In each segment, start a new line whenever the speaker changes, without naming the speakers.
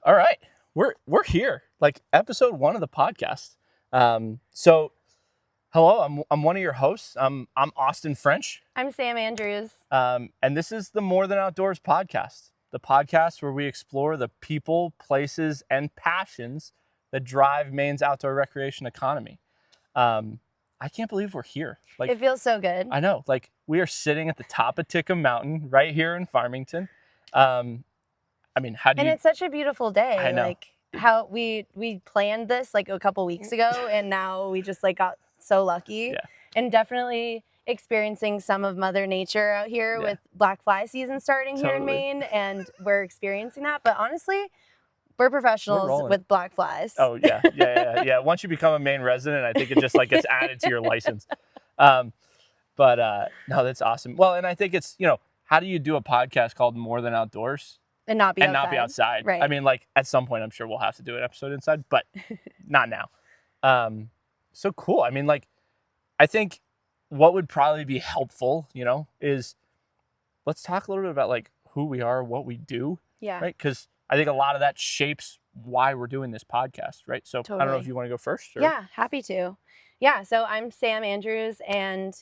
All right, we're here, like episode 1 of the podcast. So hello, I'm one of your hosts. I'm Austin French.
I'm Sam Andrews.
And this is the More Than Outdoors podcast, the podcast where we explore the people, places, and passions that drive Maine's outdoor recreation economy. I can't believe we're here. Like,
It feels so good.
I know, like we are sitting at the top of Titcomb Mountain right here in Farmington. I mean, how do
And
you?
it's such a beautiful day.
I know.
Like how we planned this like a couple weeks ago, and now we just like got so lucky.
Yeah.
And definitely experiencing some of Mother Nature out here with black fly season starting here in Maine, and we're experiencing that. But honestly, we're professionals with black flies.
Oh yeah. Once you become a Maine resident, I think it just like gets added to your license. No, that's awesome. Well, and I think it's, how do you do a podcast called More Than Outdoors
and not be
outside?
Right.
I mean, like at some point, I'm sure we'll have to do an episode inside, but not now. So cool. I mean, like, I think what would probably be helpful, is let's talk a little bit about like who we are, what we do.
Yeah.
Right. Because I think a lot of that shapes why we're doing this podcast. Right. So
Totally.
I don't know if you want to go first. Or...
Yeah, happy to. Yeah. So I'm Sam Andrews, and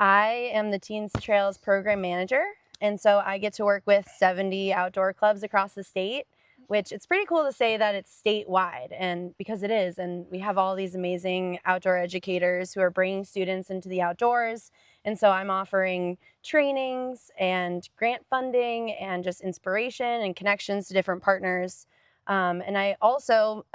I am the Teens to Trails program manager. And so I get to work with 70 outdoor clubs across the state, which it's pretty cool to say that it's statewide, and because it is. And we have all these amazing outdoor educators who are bringing students into the outdoors. And so I'm offering trainings and grant funding and just inspiration and connections to different partners. And I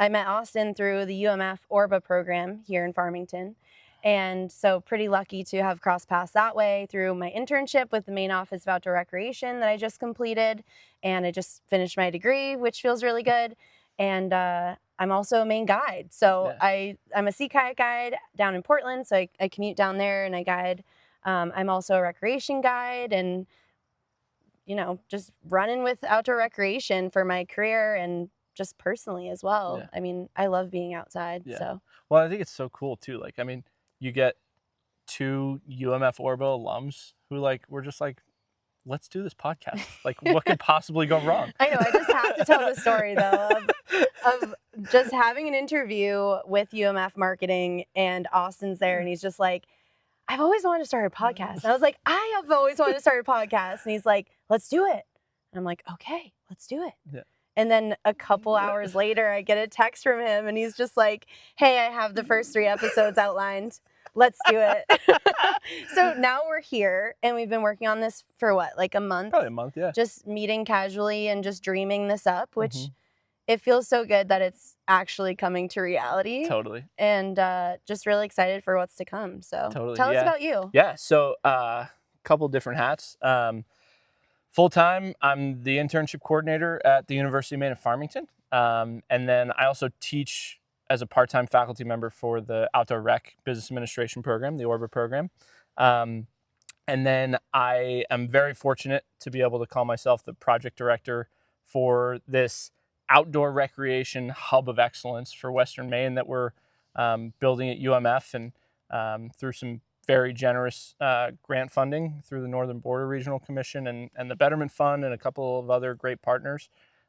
met Austin through the UMF ORBA program here in Farmington. And so pretty lucky to have crossed paths that way through my internship with the Maine Office of Outdoor Recreation that I just completed. And I just finished my degree, which feels really good. And I'm also a Maine guide. So yeah. I'm a sea kayak guide down in Portland. So I commute down there and I guide. I'm also a recreation guide and, just running with outdoor recreation for my career and just personally as well. Yeah. I mean, I love being outside. Yeah. So.
Well, I think it's so cool too. Like, I mean, you get 2 UMF ORBA alums who we're just like, let's do this podcast. Like, what could possibly go wrong?
I know. I just have to tell the story though of just having an interview with UMF marketing, and Austin's there, and he's just like, I've always wanted to start a podcast. And I was like, I have always wanted to start a podcast. And he's like, let's do it. And I'm like, okay, let's do it. Yeah. And then a couple hours later, I get a text from him, and he's just like, hey, I have the first 3 episodes outlined. Let's do it. So now we're here, and we've been working on this for what, like a month?
Probably a month, yeah.
Just meeting casually and just dreaming this up, which it feels so good that it's actually coming to reality.
Totally.
And just really excited for what's to come. So
totally.
Tell us about you.
Yeah, so a couple different hats. Full-time, I'm the internship coordinator at the University of Maine at Farmington. And then I also teach as a part-time faculty member for the Outdoor Rec Business Administration program, the ORBA program. And then I am very fortunate to be able to call myself the project director for this outdoor recreation hub of excellence for Western Maine that we're building at UMF, and through some very generous grant funding through the Northern Border Regional Commission and the Betterment Fund and a couple of other great partners.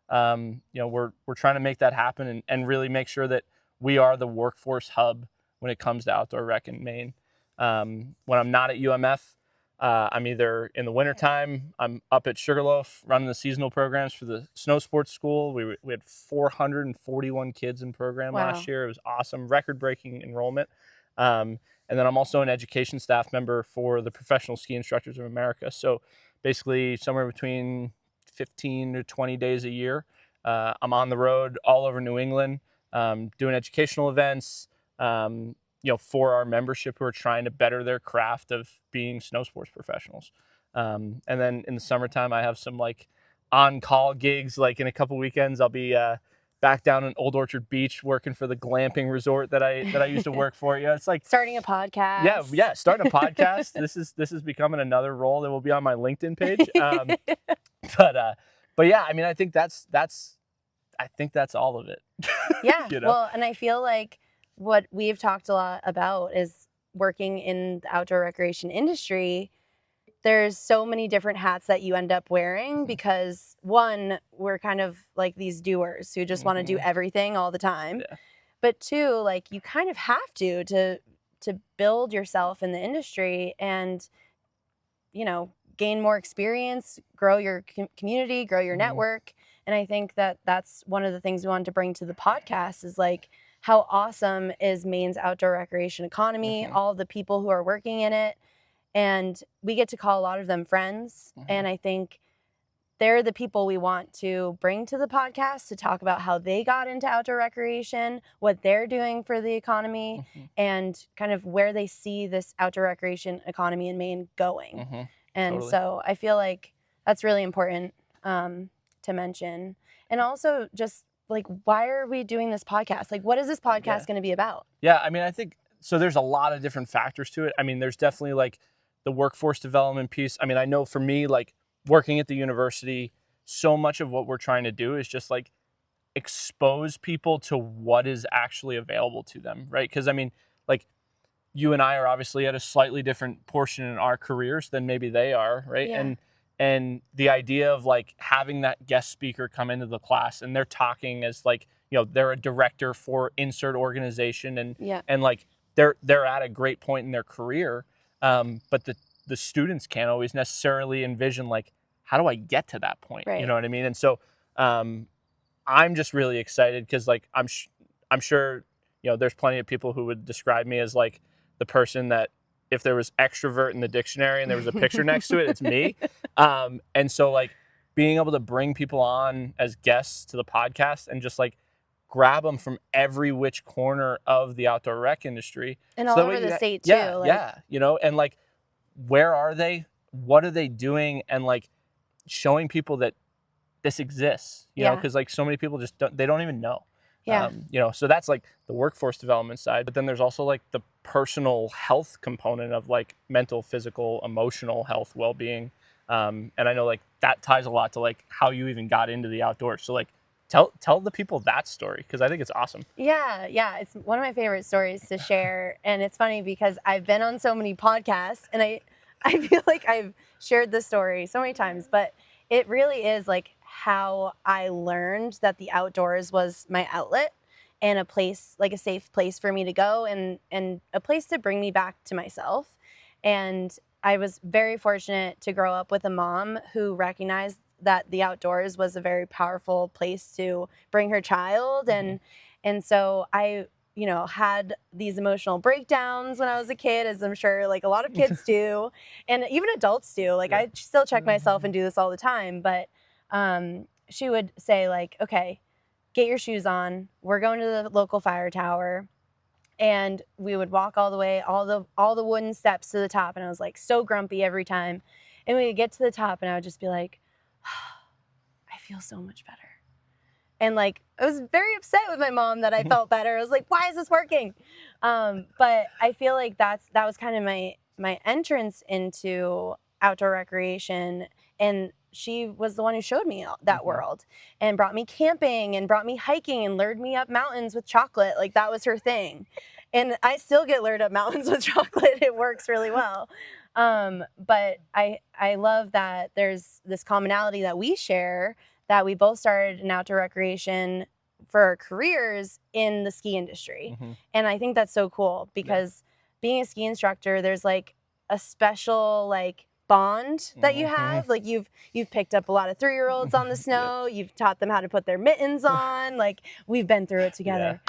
We're trying to make that happen and really make sure that we are the workforce hub when it comes to outdoor rec in Maine. When I'm not at UMF, I'm either in the wintertime, I'm up at Sugarloaf running the seasonal programs for the snow sports school. We had 441 kids in program last year. It was awesome, record-breaking enrollment. And then I'm also an education staff member for the Professional Ski Instructors of America. So basically somewhere between 15 to 20 days a year, I'm on the road all over New England, doing educational events, for our membership who are trying to better their craft of being snow sports professionals. And then in the summertime, I have some on-call gigs. Like in a couple weekends, I'll be back down in Old Orchard Beach working for the glamping resort that I used to work for. It's like
starting a podcast.
Yeah, starting a podcast. This is becoming another role that will be on my LinkedIn page. But yeah, I mean, I think that's all of it.
Yeah. Well, and I feel like what we've talked a lot about is working in the outdoor recreation industry. there's so many different hats that you end up wearing because one, we're kind of like these doers who just want to do everything all the time.
Yeah.
But two, like you kind of have to build yourself in the industry and, you know, gain more experience, grow your community, grow your network. And I think that that's one of the things we wanted to bring to the podcast is like, how awesome is Maine's outdoor recreation economy, all the people who are working in it. And we get to call a lot of them friends. And I think they're the people we want to bring to the podcast to talk about how they got into outdoor recreation, what they're doing for the economy, and kind of where they see this outdoor recreation economy in Maine going. And so I feel like that's really important to mention. And also just like, why are we doing this podcast? Like, what is this podcast going to be about?
Yeah, I mean, I think, so there's a lot of different factors to it. I mean, there's definitely like the workforce development piece. I mean, I know for me, like working at the university, so much of what we're trying to do is just like expose people to what is actually available to them, right? Because I mean, like you and I are obviously at a slightly different portion in our careers than maybe they are, right?
Yeah.
And the idea of like having that guest speaker come into the class and they're talking as like, you know, they're a director for insert organization and like they're at a great point in their career, but the students can't always necessarily envision like, how do I get to that point?
Right.
You know what I mean? And so I'm just really excited because like I'm sure, you know, there's plenty of people who would describe me as like the person that if there was extrovert in the dictionary and there was a picture next to it, it's me. And so like being able to bring people on as guests to the podcast and just like grab them from every which corner of the outdoor rec industry.
And
so
all over the state too.
Yeah. You know, and like, where are they? What are they doing? And like showing people that this exists, you know, because like so many people just don't even know.
Yeah.
You know, so that's like the workforce development side, but then there's also like the personal health component of like mental, physical, emotional health, well-being. And I know like that ties a lot to like how you even got into the outdoors. So like tell the people that story, because I think it's awesome.
Yeah. It's one of my favorite stories to share. And it's funny because I've been on so many podcasts and I feel like I've shared this story so many times, but it really is like how I learned that the outdoors was my outlet and a place, like a safe place for me to go and a place to bring me back to myself. And I was very fortunate to grow up with a mom who recognized that the outdoors was a very powerful place to bring her child. And so I, you know, had these emotional breakdowns when I was a kid, as I'm sure like a lot of kids do, and even adults do. Like I still check myself and do this all the time, but she would say like, okay, get your shoes on. We're going to the local fire tower. And we would walk all the way, all the wooden steps to the top. And I was like so grumpy every time. And we would get to the top and I would just be like, I feel so much better. And like, I was very upset with my mom that I felt better. I was like, why is this working? But I feel like that was kind of my entrance into outdoor recreation. And she was the one who showed me that world and brought me camping and brought me hiking and lured me up mountains with chocolate. Like that was her thing. And I still get lured up mountains with chocolate. It works really well. But I love that there's this commonality that we share, that we both started in outdoor recreation for our careers in the ski industry. And I think that's so cool because being a ski instructor, there's like a special like bond that you have. Like you've picked up a lot of 3-year-olds on the snow. You've taught them how to put their mittens on. Like we've been through it together.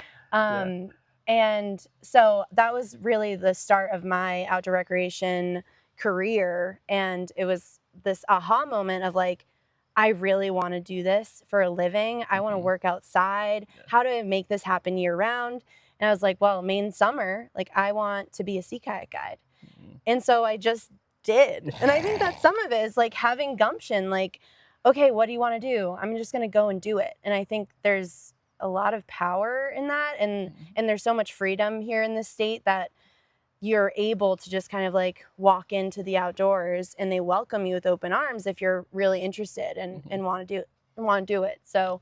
And so that was really the start of my outdoor recreation career. And it was this aha moment of like, I really want to do this for a living. I want to work outside. How do I make this happen year round? And I was like, well, Maine summer, like I want to be a sea kayak guide. And so I just did. And I think that some of it is like having gumption, like, okay, what do you want to do? I'm just going to go and do it. And I think there's a lot of power in that. And there's so much freedom here in this state that you're able to just kind of like walk into the outdoors and they welcome you with open arms if you're really interested and want to do it. So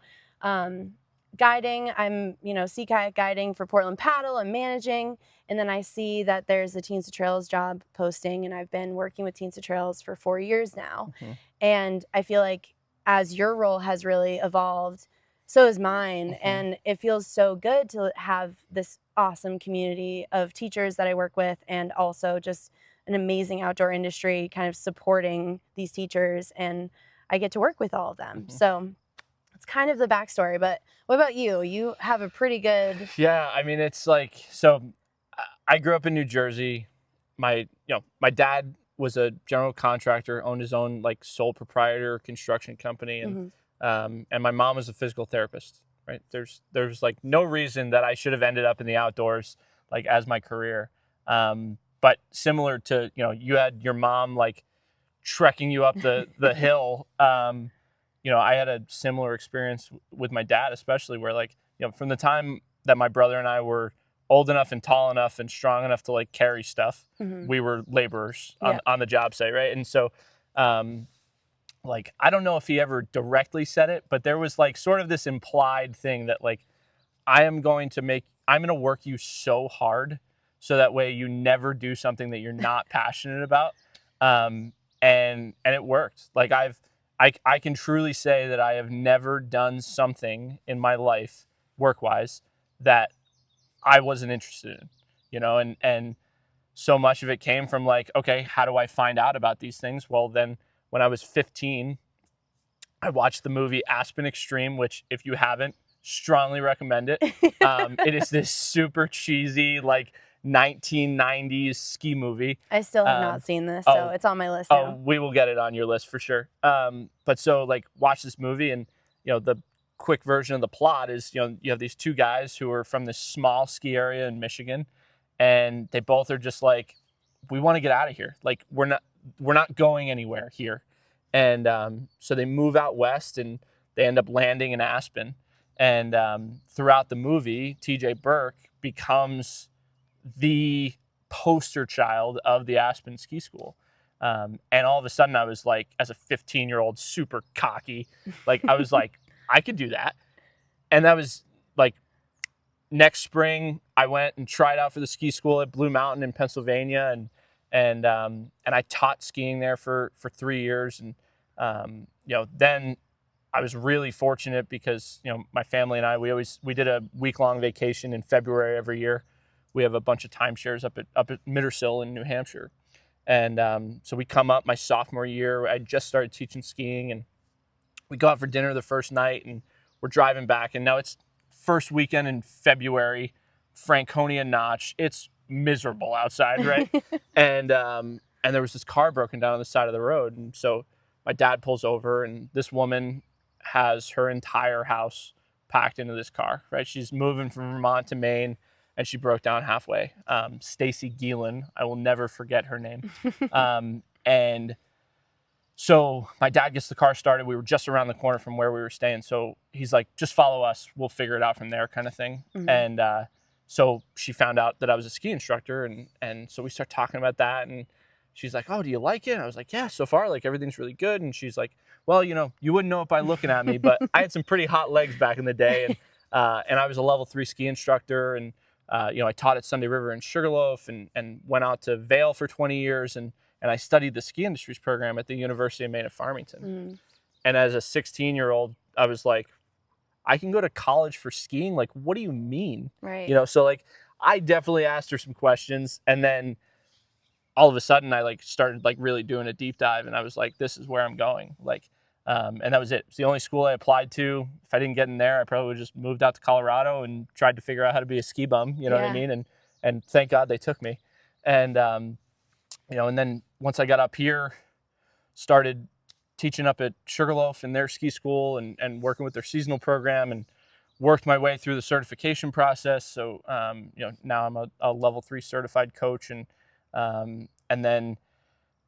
guiding. I'm, sea kayak guiding for Portland Paddle and managing. And then I see that there's a Teens to Trails job posting, and I've been working with Teens to Trails for 4 years now.
Mhm.
And I feel like as your role has really evolved, so is mine. And it feels so good to have this awesome community of teachers that I work with, and also just an amazing outdoor industry kind of supporting these teachers. And I get to work with all of them. So it's kind of the backstory. But what about you? You have a pretty good...
Yeah, I mean, it's like, so I grew up in New Jersey. My dad was a general contractor, owned his own like sole proprietor construction company, and my mom was a physical therapist. Right? There's like no reason that I should have ended up in the outdoors like as my career. But similar to, you had your mom like trekking you up the hill. I had a similar experience with my dad, especially where like, from the time that my brother and I were old enough and tall enough and strong enough to like carry stuff, we were laborers on the job site, right? And so, like, I don't know if he ever directly said it, but there was like sort of this implied thing that like, I'm going to work you so hard so that way you never do something that you're not passionate about. And it worked. Like I can truly say that I have never done something in my life work-wise that I wasn't interested in, and so much of it came from like, okay, how do I find out about these things? Well, then when I was 15, I watched the movie Aspen Extreme, which if you haven't, strongly recommend it. It is this super cheesy, like 1990s ski movie.
I still have not seen this, so it's on my list now.
Oh, we will get it on your list for sure. But so like watch this movie, and the quick version of the plot is, you have these two guys who are from this small ski area in Michigan, and they both are just like, we want to get out of here. Like we're not going anywhere here. And so they move out west, and they end up landing in Aspen. And throughout the movie, TJ Burke becomes the poster child of the Aspen Ski School. And all of a sudden I was like, as a 15-year-old, super cocky, like I was like, I could do that. And that was like, next spring I went and tried out for the ski school at Blue Mountain in Pennsylvania. And I taught skiing there for 3 years. And, then I was really fortunate because, my family and I, we did a week-long vacation in February every year. We have a bunch of timeshares up at Mittersill in New Hampshire. And so we come up my sophomore year. I just started teaching skiing, and we go out for dinner the first night, and we're driving back. And now it's first weekend in February, Franconia Notch. It's miserable outside, right? And there was this car broken down on the side of the road. And so my dad pulls over, and this woman has her entire house packed into this car, right? She's moving from Vermont to Maine, and she broke down halfway. Stacy Geelan, I will never forget her name. And so my dad gets the car started. We were just around the corner from where we were staying. So he's like, just follow us. We'll figure it out from there, kind of thing. And so she found out that I was a ski instructor. And so we start talking about that. And she's like, oh, do you like it? And I was like, yeah, so far, like everything's really good. And she's like, well, you wouldn't know it by looking at me, but I had some pretty hot legs back in the day. And I was a level 3 ski instructor. And I taught at Sunday River and Sugarloaf, and went out to Vail for 20 years. And I studied the ski industries program at the University of Maine at Farmington. And as a 16-year-old, I was like, I can go to college for skiing? Like, what do you mean?
Right.
So like, I definitely asked her some questions, and then all of a sudden I like started like really doing a deep dive, and I was like, this is where I'm going. Like, and that was it. It's the only school I applied to. If I didn't get in there, I probably just moved out to Colorado and tried to figure out how to be a ski bum. You know what I mean? And thank God they took me. And, and then once I got up here, started teaching up at Sugarloaf in their ski school, and working with their seasonal program, and worked my way through the certification process. So, now I'm a level 3 certified coach. And then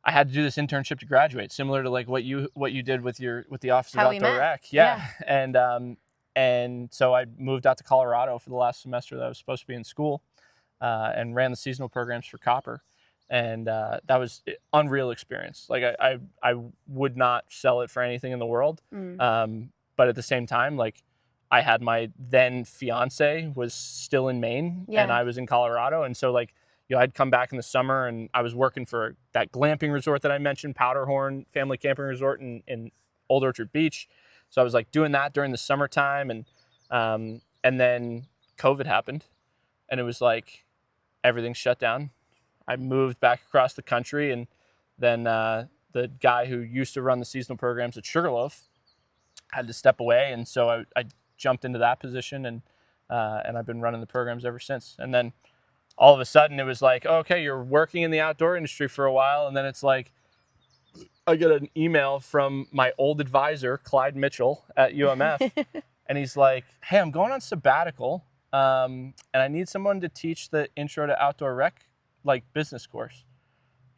I had to do this internship to graduate, similar to like what you did with the Office of Outdoor Rec. Yeah. And so I moved out to Colorado for the last semester that I was supposed to be in school, and ran the seasonal programs for Copper. And that was an unreal experience. Like I would not sell it for anything in the world. But at the same time, like I had my then fiance was still in Maine and
Yeah.
I was in Colorado. And so like, I'd come back in the summer and I was working for that glamping resort that I mentioned, Powderhorn Family Camping Resort in Old Orchard Beach. So I was like doing that during the summertime, and then COVID happened, and it was like everything shut down. I moved back across the country, and then the guy who used to run the seasonal programs at Sugarloaf had to step away, and so I jumped into that position, and I've been running the programs ever since. And then all of a sudden it was like, okay, you're working in the outdoor industry for a while, and then it's like I get an email from my old advisor, Clyde Mitchell at UMF, and he's like, hey, I'm going on sabbatical, and I need someone to teach the Intro to Outdoor Rec like business course.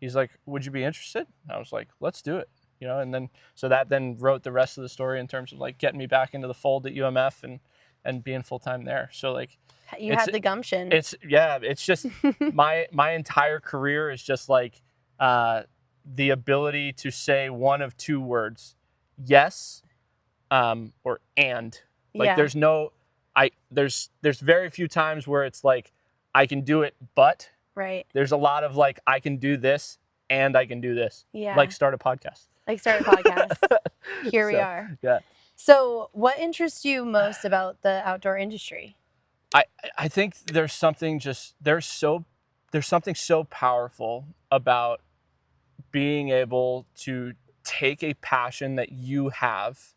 He's like, would you be interested? I was like, let's do it. And then so that then wrote the rest of the story in terms of like getting me back into the fold at UMF and being full time there. So like
You had the gumption.
It's just my entire career is just like the ability to say one of two words, yes, or and. Like
Yeah.
there's very few times where it's like I can do it, but
Right.
there's a lot of like I can do this and I can do this.
Yeah.
Like start a podcast.
Like start a podcast. Here we are.
Yeah.
So what interests you most about the outdoor industry?
I think there's something so powerful about being able to take a passion that you have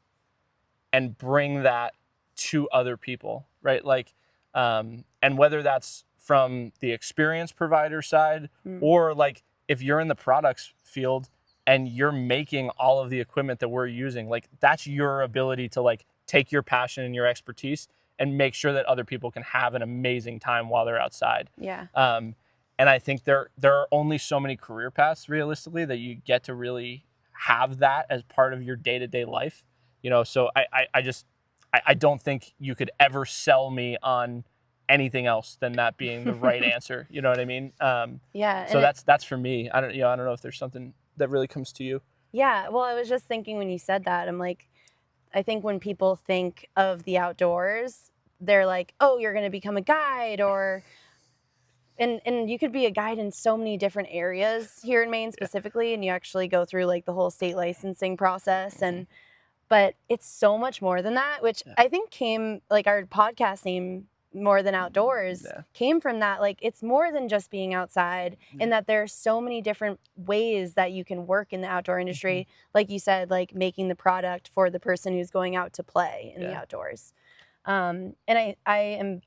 and bring that to other people, right? Like, and whether that's from the experience provider side or like if you're in the products field and you're making all of the equipment that we're using, like that's your ability to like take your passion and your expertise and make sure that other people can have an amazing time while they're outside.
Yeah.
And I think there are only so many career paths realistically that you get to really have that as part of your day-to-day life. So I don't think you could ever sell me on anything else than that being the right answer. You know what I mean?
Yeah.
So that's for me. I don't know if there's something that really comes to you.
Yeah. Well, I was just thinking when you said that, I'm like, I think when people think of the outdoors, they're like, oh, you're going to become a guide and you could be a guide in so many different areas here in Maine specifically. And you actually go through like the whole state licensing process but it's so much more than that, which I think came like our podcast name, More Than Outdoors, came from that. Like it's more than just being outside and that there's so many different ways that you can work in the outdoor industry. Like you said, like making the product for the person who's going out to play in the outdoors. And I am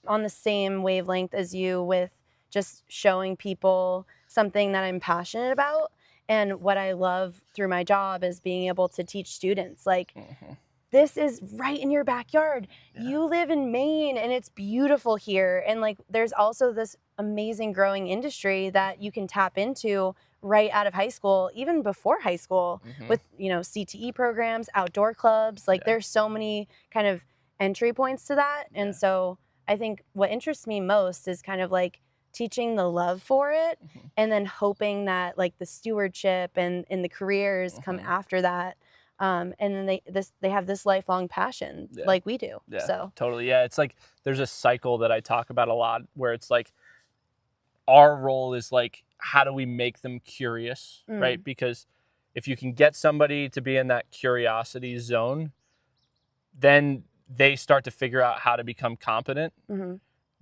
on the same wavelength as you with just showing people something that I'm passionate about. And what I love through my job is being able to teach students like, this is right in your backyard. You live in Maine and it's beautiful here. And like, there's also this amazing growing industry that you can tap into right out of high school, even before high school with, CTE programs, outdoor clubs. Like there's so many kind of entry points to that. And so I think what interests me most is kind of like teaching the love for it and then hoping that like the stewardship and the careers come after that. And then they have this lifelong passion like we do.
Yeah,
so
totally. Yeah. It's like, there's a cycle that I talk about a lot where it's like, our role is like, how do we make them curious? Right. Because if you can get somebody to be in that curiosity zone, then they start to figure out how to become competent.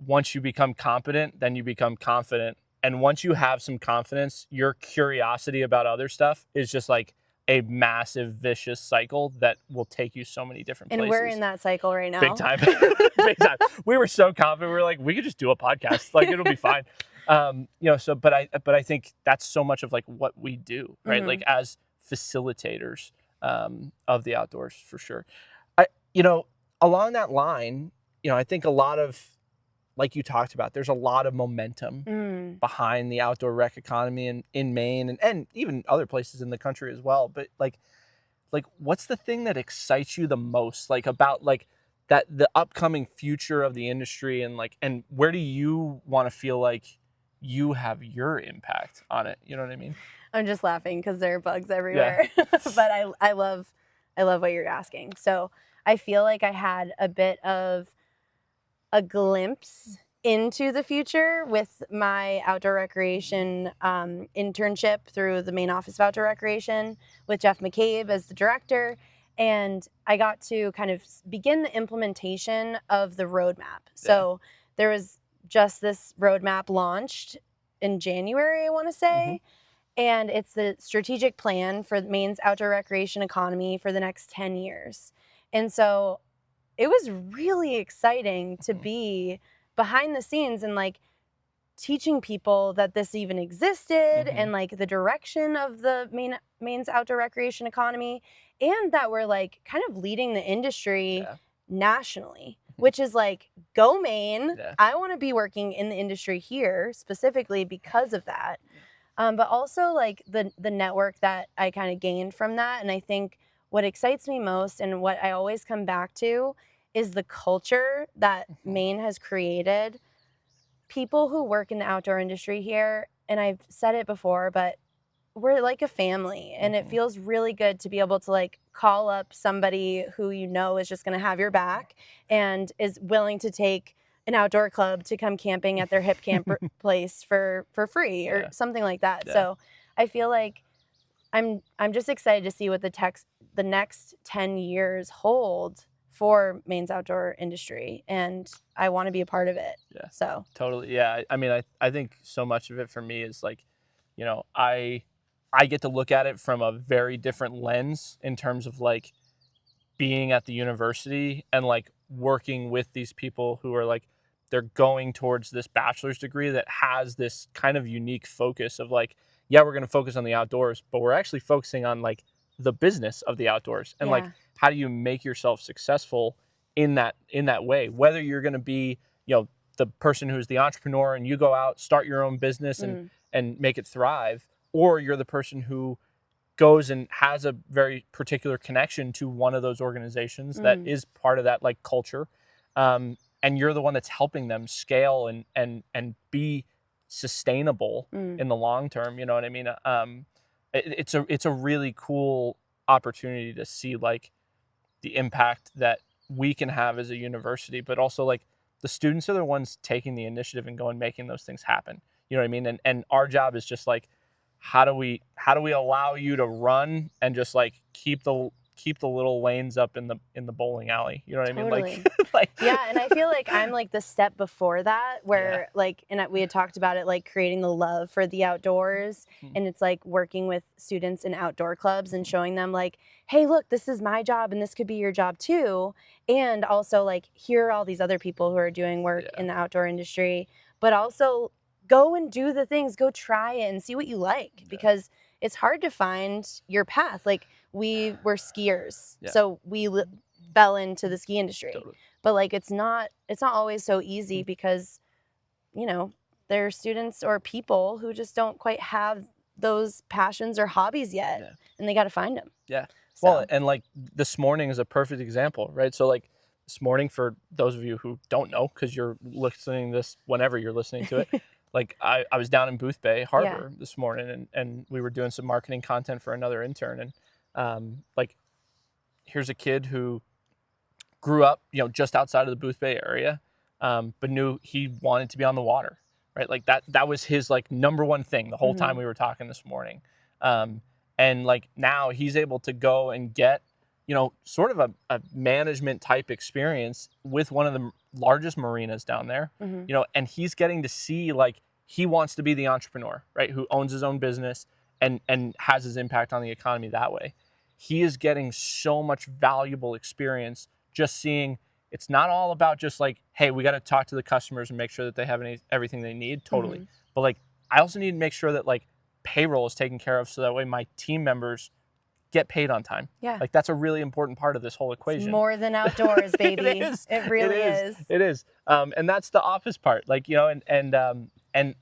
Once you become competent, then you become confident. And once you have some confidence, your curiosity about other stuff is just like a massive vicious cycle that will take you so many different places.
And we're in that cycle right now.
Big time. Big time. We were so confident. We were like, we could just do a podcast. Like it'll be fine. But I think that's so much of like what we do, right? Like as facilitators of the outdoors for sure. Along that line, I think a lot of, like you talked about, there's a lot of momentum behind the outdoor rec economy in Maine and even other places in the country as well. But like what's the thing that excites you the most, like about like that the upcoming future of the industry and where do you want to feel like you have your impact on it? You know what I mean?
I'm just laughing because there are bugs everywhere. But I love what you're asking. So I feel like I had a bit of a glimpse into the future with my outdoor recreation internship through the Maine Office of Outdoor Recreation with Jeff McCabe as the director. And I got to kind of begin the implementation of the roadmap. So there was just this roadmap launched in January, I want to say. And it's the strategic plan for Maine's outdoor recreation economy for the next 10 years. And so it was really exciting to be behind the scenes and like teaching people that this even existed and like the direction of the Maine's outdoor recreation economy, and that we're like kind of leading the industry nationally, which is like, go Maine. I want to be working in the industry here specifically because of that. But also like the network that I kind of gained from that. And I think what excites me most and what I always come back to is the culture that Maine has created. People who work in the outdoor industry here, and I've said it before, but we're like a family, and it feels really good to be able to like call up somebody who you know is just going to have your back and is willing to take an outdoor club to come camping at their hip camp place for free or something like that. So I feel like I'm just excited to see what the next 10 years hold for Maine's outdoor industry, and I want to be a part of it. So
totally. I mean, I think so much of it for me is like, you know, I get to look at it from a very different lens in terms of like being at the university and like working with these people who are like, they're going towards this bachelor's degree that has this kind of unique focus of like, yeah, we're going to focus on the outdoors, but we're actually focusing on like the business of the outdoors and like, how do you make yourself successful in that way? Whether you're going to be, you know, the person who's the entrepreneur and you go out, start your own business and make it thrive, or you're the person who goes and has a very particular connection to one of those organizations that is part of that like culture. And you're the one that's helping them scale and be sustainable in the long term. You know what I mean? It's a really cool opportunity to see like the impact that we can have as a university, but also like the students are the ones taking the initiative and going making those things happen. You know what I mean? And our job is just like, how do we allow you to run and just like keep the little lanes up in the bowling alley? You know what I mean? Like
yeah, and I feel like I'm like the step before that where like, and we had talked about it, like creating the love for the outdoors, and it's like working with students in outdoor clubs and showing them like, hey, look, this is my job and this could be your job too. And also like, here are all these other people who are doing work in the outdoor industry, but also go and do the things, go try it and see what you like, because it's hard to find your path. Like we were skiers, so we fell into the ski industry, but like it's not always so easy because, you know, there are students or people who just don't quite have those passions or hobbies yet, and they got to find them.
Well, and like this morning is a perfect example, right? So like this morning, for those of you who don't know, because you're listening to this whenever you're listening to it, like I was down in Booth Bay Harbor this morning, and we were doing some marketing content for another intern, and like here's a kid who grew up, you know, just outside of the Booth Bay area, but knew he wanted to be on the water, right? Like that was his like number one thing the whole time we were talking this morning, and like now he's able to go and get, you know, sort of a management type experience with one of the largest marinas down there, you know, and he's getting to see like he wants to be the entrepreneur, right? Who owns his own business and has his impact on the economy that way. He is getting so much valuable experience just seeing it's not all about just like, hey, we got to talk to the customers and make sure that they have everything they need. Totally. But like, I also need to make sure that like payroll is taken care of so that way my team members get paid on time. Like that's a really important part of this whole equation.
It's more than outdoors, baby. It really is.
It is. And that's the office part. Like, you know, and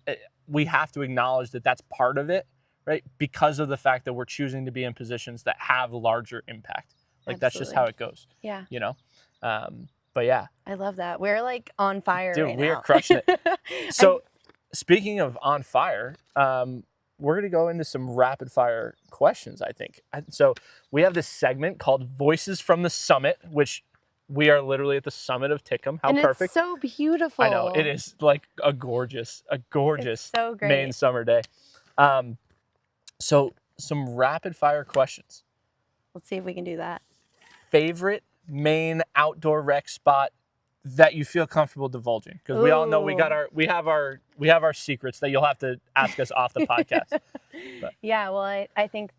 we have to acknowledge that that's part of it, right? Because of the fact that we're choosing to be in positions that have larger impact. Like that's just how it goes. You know? But yeah.
I love that. We're like on fire right now.
Dude, we're crushing it. So speaking of on fire, we're going to go into some rapid fire questions, I think. So we have this segment called Voices from the Summit, which We are literally at the summit of Titcomb. How
and
perfect.
It's so beautiful.
I know. It is like a gorgeous
It's so great.
Maine summer day. So some rapid fire questions.
Let's see if we can do that.
Favorite Maine outdoor rec spot that you feel comfortable divulging? Because we all know we have our secrets that you'll have to ask us off the podcast. But.
Yeah, well, I think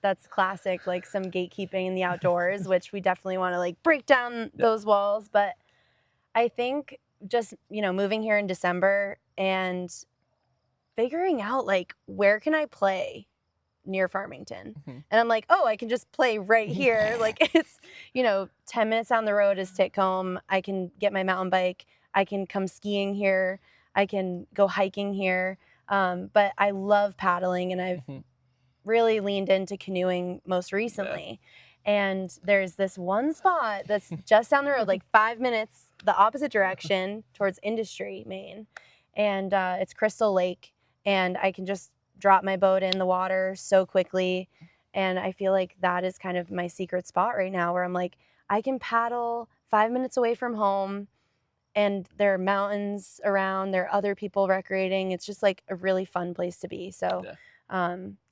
that's classic, like some gatekeeping in the outdoors, which we definitely want to like break down those walls. But I think just, moving here in December and figuring out like where can I play near Farmington. And I'm like, oh, I can just play right here. Like it's, 10 minutes down the road is Titcomb. I can get my mountain bike. I can come skiing here. I can go hiking here. But I love paddling, and I've really leaned into canoeing most recently. And there's this one spot that's just down the road, like 5 minutes the opposite direction towards Industry, Maine. And it's Crystal Lake. And I can just drop my boat in the water so quickly. And I feel like that is kind of my secret spot right now, where I'm like, I can paddle 5 minutes away from home, and there are mountains around, there are other people recreating. It's just like a really fun place to be. So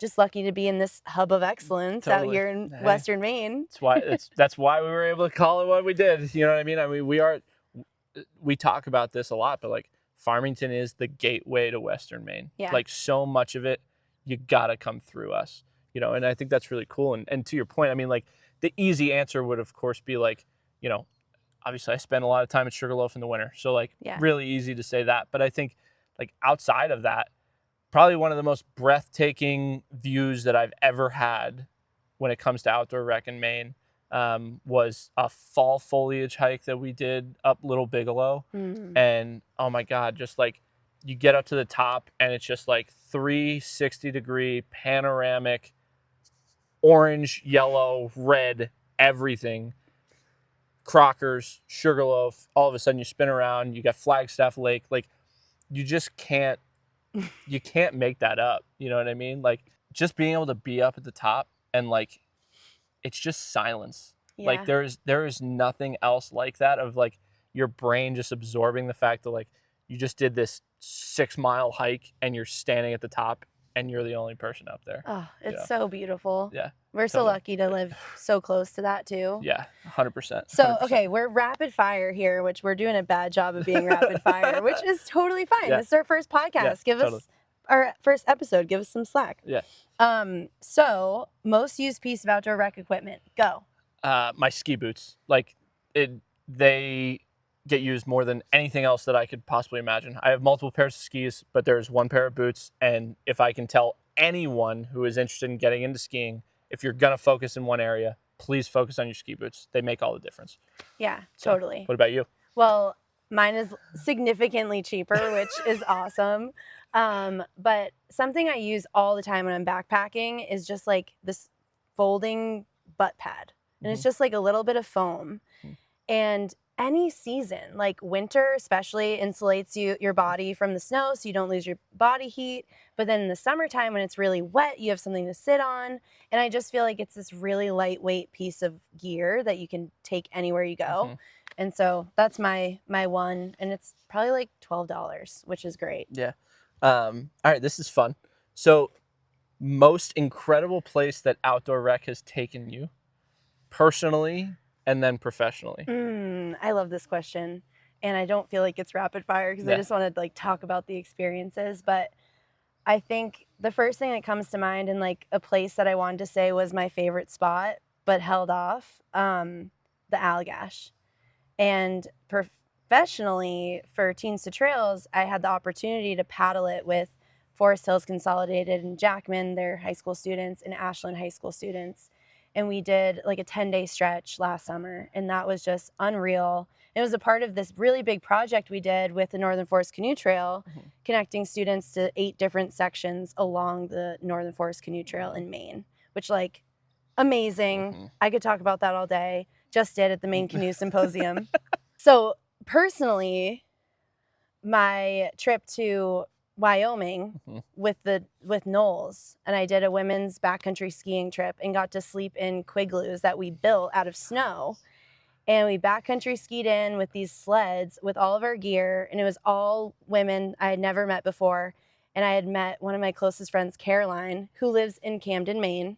just lucky to be in this hub of excellence out here in Western Maine.
That's why we were able to call it what we did. You know what I mean? I mean, we talk about this a lot, but like Farmington is the gateway to Western Maine.
Yeah.
Like so much of it, you gotta come through us. And I think that's really cool. And to your point, I mean, like the easy answer would of course be like, obviously I spend a lot of time at Sugarloaf in the winter. So like really easy to say that. But I think like outside of that, probably one of the most breathtaking views that I've ever had when it comes to outdoor rec in Maine was a fall foliage hike that we did up Little Bigelow. And oh my God, just like you get up to the top and it's just like 360-degree panoramic, orange, yellow, red, everything. Crockers, Sugarloaf, all of a sudden you spin around, you got Flagstaff Lake. Like you just can't make that up. You know what I mean? Like just being able to be up at the top and like it's just silence. Yeah. Like there is nothing else like that, of like your brain just absorbing the fact that like you just did this 6-mile hike and you're standing at the top and you're the only person up there.
Oh, it's so beautiful.
Yeah.
We're so lucky to live so close to that too.
Yeah, 100%.
So, okay, we're rapid fire here, which we're doing a bad job of being rapid fire, which is totally fine. This is our first podcast. Give us our first episode. Give us some slack.
Yeah.
So most used piece of outdoor rec equipment. Go.
My ski boots. Like they get used more than anything else that I could possibly imagine. I have multiple pairs of skis, but there's one pair of boots. And if I can tell anyone who is interested in getting into skiing, if you're going to focus in one area, please focus on your ski boots. They make all the difference.
Yeah, totally.
What about you?
Well, mine is significantly cheaper, which is awesome. But something I use all the time when I'm backpacking is just like this folding butt pad. And it's just like a little bit of foam. And any season, like winter especially, insulates your body from the snow so you don't lose your body heat. But then in the summertime when it's really wet, you have something to sit on. And I just feel like it's this really lightweight piece of gear that you can take anywhere you go. And so that's my one. And it's probably like $12, which is great.
Yeah. All right, this is fun. So most incredible place that outdoor rec has taken you personally and then professionally?
I love this question. And I don't feel like it's rapid fire because I just want to like talk about the experiences. But I think the first thing that comes to mind and like a place that I wanted to say was my favorite spot, but held off, the Allagash. And professionally for Teens to Trails, I had the opportunity to paddle it with Forest Hills Consolidated and Jackman, their high school students, and Ashland high school students. And we did like a 10-day stretch last summer, and that was just unreal. It was a part of this really big project we did with the Northern Forest Canoe Trail, connecting students to 8 different sections along the Northern Forest Canoe Trail in Maine, which like amazing. I could talk about that all day. Just did at the Maine Canoe Symposium. So personally, my trip to Wyoming with Knowles, and I did a women's backcountry skiing trip and got to sleep in quigloos that we built out of snow. And we backcountry skied in with these sleds with all of our gear, and it was all women I had never met before. And I had met one of my closest friends, Caroline, who lives in Camden, Maine.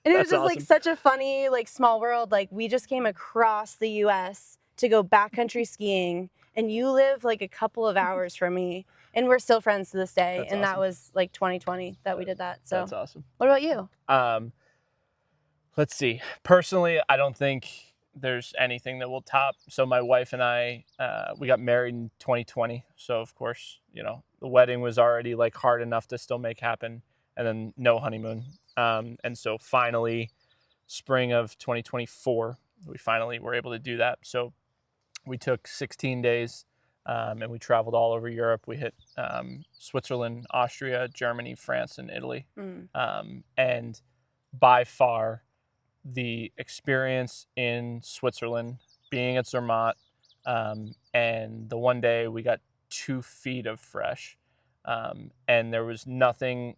And it was
That's
just like
awesome.
such a funny, like small world. Like we just came across the US to go backcountry skiing, and you live like a couple of hours from me, and we're still friends to this day.
That's
And that
awesome.
was like 2020 that we did that. So
That's awesome.
what about you?
Let's see. Personally, I don't think there's anything that will top. So my wife and I, we got married in 2020. So of course, you know, the wedding was already like hard enough to still make happen, and then no honeymoon. And so finally, spring of 2024, we finally were able to do that. So we took 16 days, and we traveled all over Europe. We hit Switzerland, Austria, Germany, France, and Italy. And by far, the experience in Switzerland, being at Zermatt, and the one day we got 2 feet of fresh, and there was nothing.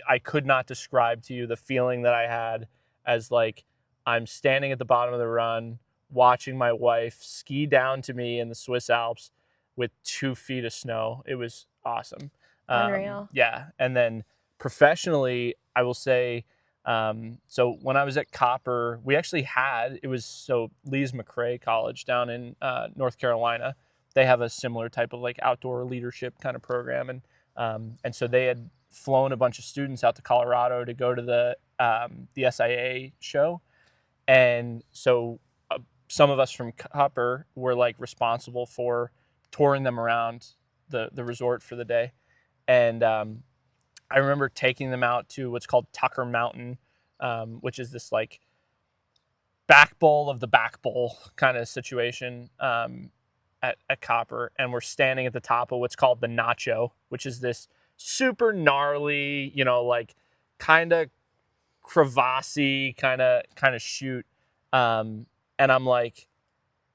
I could not describe to you the feeling that I had as like I'm standing at the bottom of the run, watching my wife ski down to me in the Swiss Alps with 2 feet of snow. It was awesome.
Unreal.
Yeah, and then professionally, I will say. So when I was at Copper, we actually had, it was so Lee's McRae College down in North Carolina. They have a similar type of like outdoor leadership kind of program. And so they had flown a bunch of students out to Colorado to go to the SIA show. And so some of us from Copper were like responsible for touring them around the resort for the day. And I remember taking them out to what's called Titcomb Mountain, which is this like back bowl of the back bowl kind of situation at Copper. And we're standing at the top of what's called the Nacho, which is this super gnarly, you know, like kind of crevassey kind of shoot. And I'm like,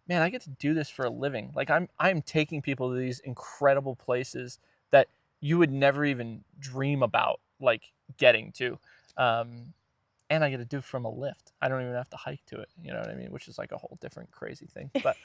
man, I get to do this for a living. Like I'm taking people to these incredible places that you would never even dream about like getting to. And I get to do it from a lift. I don't even have to hike to it. You know what I mean? Which is like a whole different crazy thing. But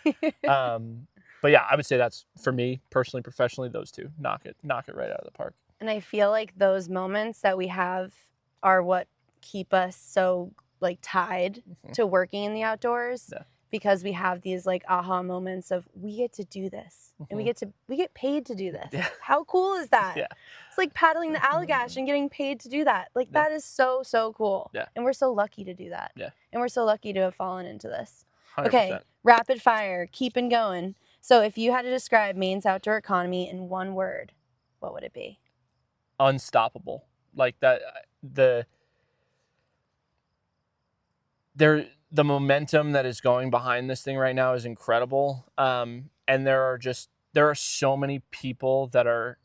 yeah, I would say that's for me personally, professionally, those two knock it right out of the park.
And I feel like those moments that we have are what keep us so like tied to working in the outdoors.
Yeah.
Because we have these like aha moments of we get to do this and we get paid to do this.
Yeah.
How cool is that?
Yeah.
It's like paddling the Allagash and getting paid to do that. Like that is so cool.
Yeah.
And we're so lucky to do that.
Yeah.
And we're so lucky to have fallen into this.
100%.
Okay, rapid fire, keeping going. So if you had to describe Maine's outdoor economy in one word, what would it be?
Unstoppable. Like that the momentum that is going behind this thing right now is incredible. And there are so many people that are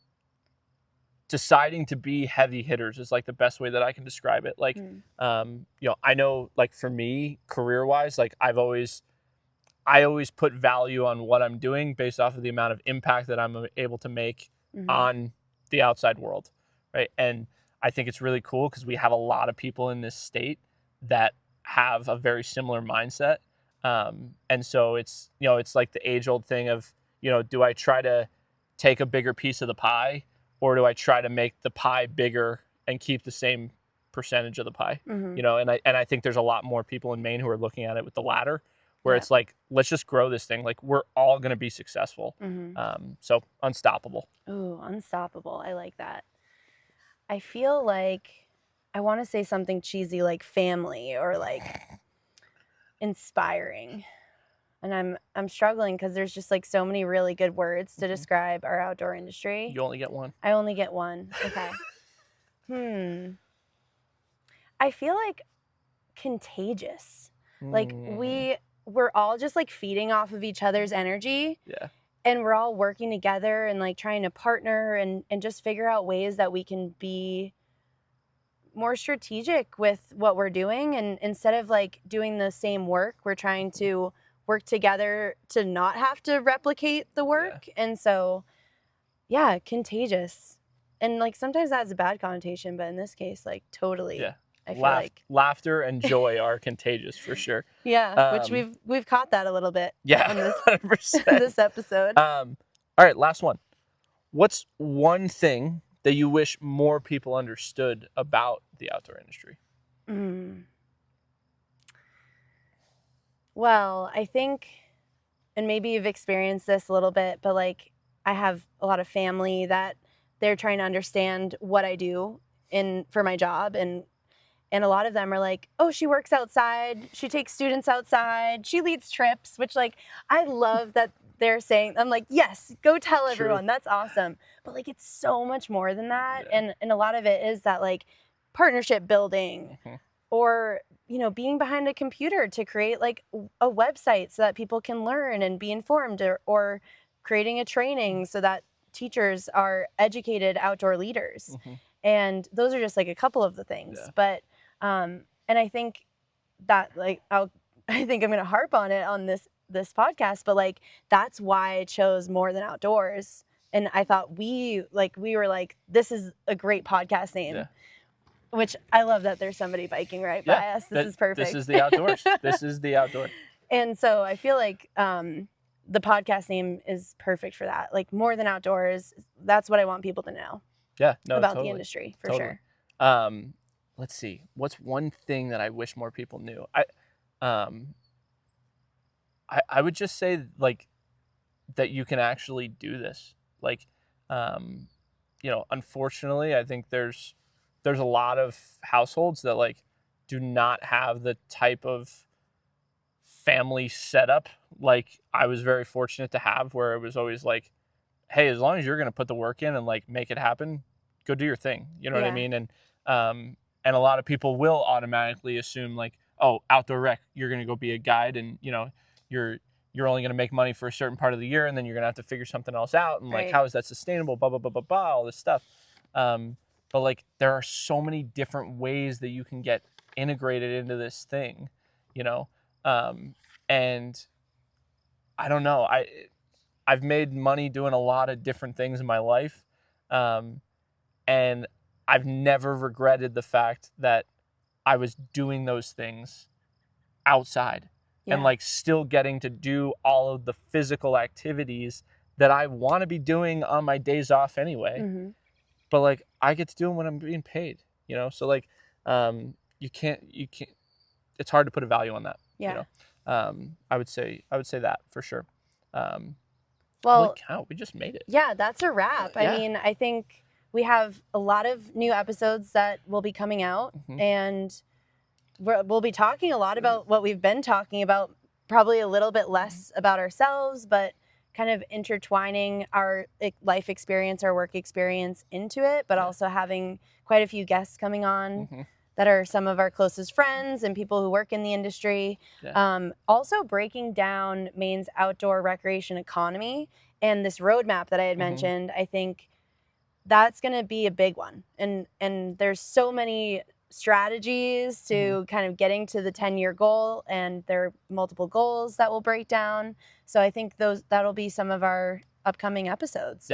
deciding to be heavy hitters is like the best way that I can describe it. Like, you know, I know like for me, career-wise, like I always put value on what I'm doing based off of the amount of impact that I'm able to make on the outside world. Right. And I think it's really cool because we have a lot of people in this state that have a very similar mindset. And so it's, you know, it's like the age old thing of, you know, do I try to take a bigger piece of the pie or do I try to make the pie bigger and keep the same percentage of the pie? You know, and I think there's a lot more people in Maine who are looking at it with the latter where it's like, let's just grow this thing. Like we're all going to be successful. So unstoppable.
Ooh, unstoppable. I like that. I feel like I want to say something cheesy like family or like inspiring. And I'm struggling because there's just like so many really good words to describe our outdoor industry.
You only get one.
I only get one. Okay. I feel like contagious. Like we're all just like feeding off of each other's energy.
Yeah.
And we're all working together and like trying to partner and just figure out ways that we can be more strategic with what we're doing. And instead of like doing the same work, we're trying to work together to not have to replicate the work. And so, yeah, contagious. And like sometimes that has a bad connotation, but in this case, like totally.
Yeah.
I feel like.
Laughter and joy are contagious for sure.
Yeah, which we've caught that a little bit on this
100%.
this episode.
All right, last one. What's one thing that you wish more people understood about the outdoor industry?
Well, I think, and maybe you've experienced this a little bit, but like I have a lot of family that they're trying to understand what I do for my job, and a lot of them are like, oh, she works outside, she takes students outside, she leads trips, which like I love that they're saying. I'm like, yes, go tell everyone. That's awesome. But like it's so much more than that.
Yeah.
And a lot of it is that like partnership building, or being behind a computer to create like a website so that people can learn and be informed, or creating a training so that teachers are educated outdoor leaders. And those are just like a couple of the things. But and I think that like I think I'm going to harp on it on this podcast, but like that's why I chose More Than Outdoors. And I thought we were like, this is a great podcast name. Which I love that there's somebody biking right by us. This is perfect.
This is the outdoors. This is the outdoor.
And so I feel like the podcast name is perfect for that. Like More Than Outdoors, that's what I want people to know. About the industry for sure.
Let's see. What's one thing that I wish more people knew? I would just say like that you can actually do this. Like, unfortunately, I think there's a lot of households that like do not have the type of family setup like I was very fortunate to have, where it was always like, hey, as long as you're going to put the work in and like make it happen, go do your thing. You know what I mean? And a lot of people will automatically assume like, oh, outdoor rec, you're going to go be a guide, and you're only going to make money for a certain part of the year, and then you're going to have to figure something else out, and like, how is that sustainable? Blah blah blah blah blah, all this stuff. But like, there are so many different ways that you can get integrated into this thing, and I don't know. I've made money doing a lot of different things in my life, and I've never regretted the fact that I was doing those things outside and like still getting to do all of the physical activities that I want to be doing on my days off anyway. But like I get to do them when I'm being paid, So like you can't it's hard to put a value on that. I would say that for sure. Well, holy cow, we just made it.
Yeah, that's a wrap. I mean, I think we have a lot of new episodes that will be coming out, and we'll be talking a lot about what we've been talking about, probably a little bit less about ourselves, but kind of intertwining our life experience, our work experience into it, but also having quite a few guests coming on that are some of our closest friends and people who work in the industry. Also breaking down Maine's outdoor recreation economy and this roadmap that I had mentioned. I think that's going to be a big one. And there's so many strategies to kind of getting to the 10-year goal, and there are multiple goals that we'll break down. So I think that'll be some of our upcoming episodes.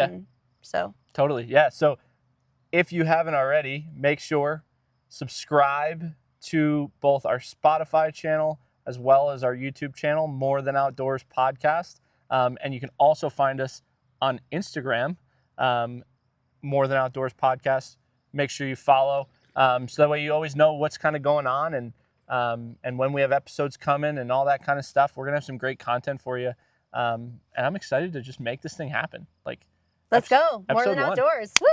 Totally.
Yeah. So if you haven't already, make sure subscribe to both our Spotify channel as well as our YouTube channel, More Than Outdoors Podcast. And you can also find us on Instagram, More Than Outdoors Podcast. Make sure you follow, so that way you always know what's kind of going on, and when we have episodes coming and all that kind of stuff. We're gonna have some great content for you, and I'm excited to just make this thing happen. Like,
let's go. More Than Outdoors. Woo!